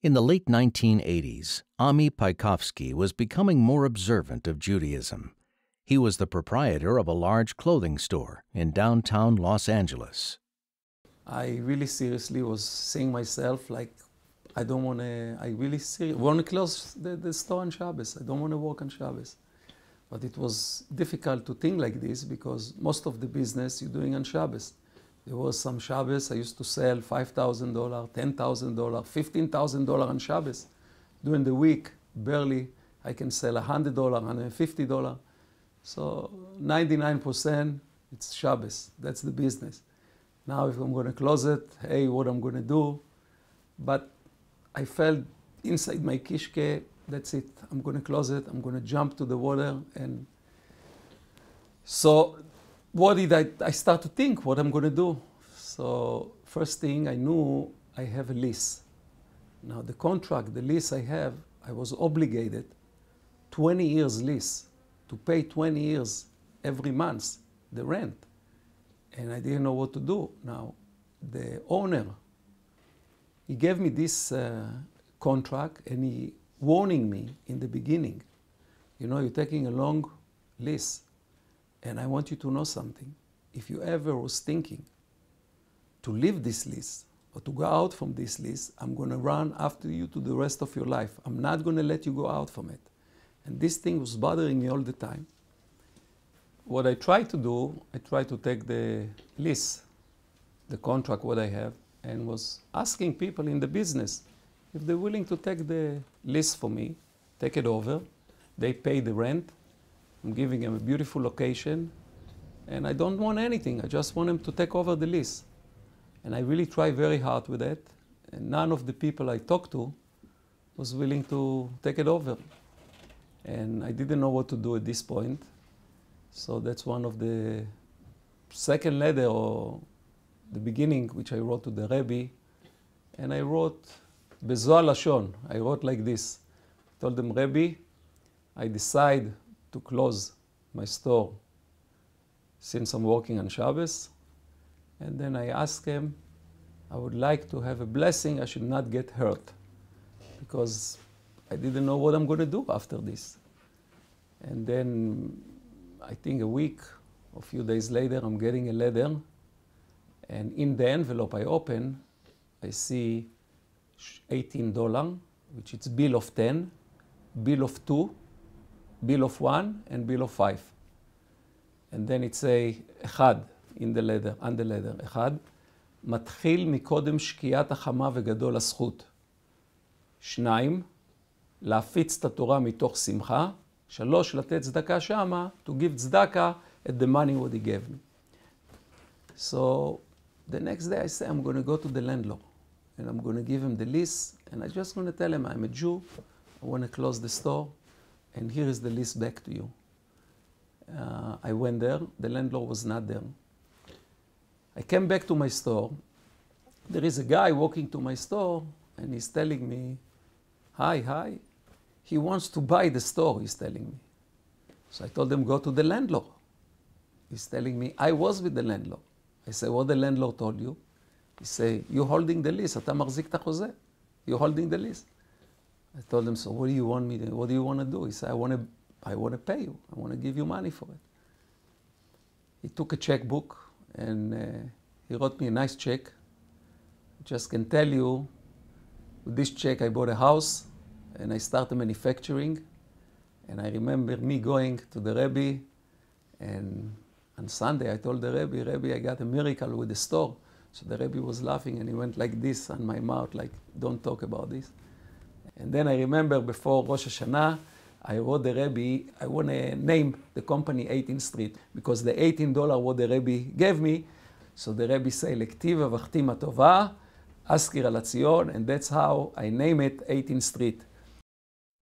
In the late 1980s, Ami Pykovski was becoming more observant of Judaism. He was the proprietor of a large clothing store in downtown Los Angeles. I really seriously was saying myself, like, I want to close the store on Shabbos. I don't want to work on Shabbos. But it was difficult to think like this because most of the business you're doing on Shabbos. There was some Shabbos I used to sell $5,000, $10,000, $15,000 on Shabbos. During the week, barely I can sell $100, $150. So 99% it's Shabbos. That's the business. Now if I'm going to close it, hey, what I'm going to do? But I felt inside my kishke, that's it. I'm going to close it. I'm going to jump to the water. And so what did I start to think what I'm going to do? So first thing I knew, I have a lease. Now the contract, the lease I have, I was obligated 20 years lease to pay 20 years every month, the rent. And I didn't know what to do. Now the owner, he gave me this contract and he warning me in the beginning, you know, you're taking a long lease. And I want you to know something. If you ever was thinking to leave this lease or to go out from this lease, I'm going to run after you to the rest of your life. I'm not going to let you go out from it. And this thing was bothering me all the time. What I tried to do, I tried to take the lease, the contract, what I have, and was asking people in the business if they're willing to take the lease for me, take it over. They pay the rent. I'm giving them a beautiful location, and I don't want anything. I just want them to take over the lease. And I really try very hard with that, and none of the people I talked to was willing to take it over. And I didn't know what to do at this point. So that's one of the second letter or the beginning, which I wrote to the Rebbe. And I wrote, בזו הלשון, I wrote like this. I told them, Rebbe, I decide to close my store since I'm working on Shabbos. And then I asked him, I would like to have a blessing, I should not get hurt. Because I didn't know what I'm going to do after this. And then I think a week or a few days later, I'm getting a letter. And in the envelope I open, I see $18, which is bill of 10, bill of 2, bill of 1, and bill of 5. And then it say, אחד, in the letter, on the letter, אחד, מתחיל מקודם שקיעת החמה וגדול הזכות. 2, להפיץ את התורה מתוך שמחה. 3, לתת צדקה שמה, to give tzedakah at the money what he gave me. So the next day I say, I'm going to go to the landlord. And I'm going to give him the lease. And I'm just going to tell him, I'm a Jew. I want to close the store. And here is the lease back to you. I went there. The landlord was not there. I came back to my store. There is a guy walking to my store. And he's telling me, hi. He wants to buy the store, he's telling me. So I told him, go to the landlord. He's telling me, I was with the landlord. I said, what the landlord told you? He said, you're holding the lease. אתה מחזיק את החוזה. You're holding the lease. I told him, so what do you want me to, what do you want to do? He said, I want to pay you. I want to give you money for it. He took a checkbook and he wrote me a nice check. Just can tell you, with this check I bought a house and I started manufacturing. And I remember me going to the Rebbe, and on Sunday I told the Rebbe, I got a miracle with the store. So the Rebbe was laughing and he went like this on my mouth, like, don't talk about this. And then I remember before Rosh Hashanah, I wrote the Rebbe, I want to name the company 18th Street, because the $18 what the Rebbe gave me, so the Rebbe say, לכתיבה וכתימה טובה, אזכיר על הציון, and that's how I name it 18th Street.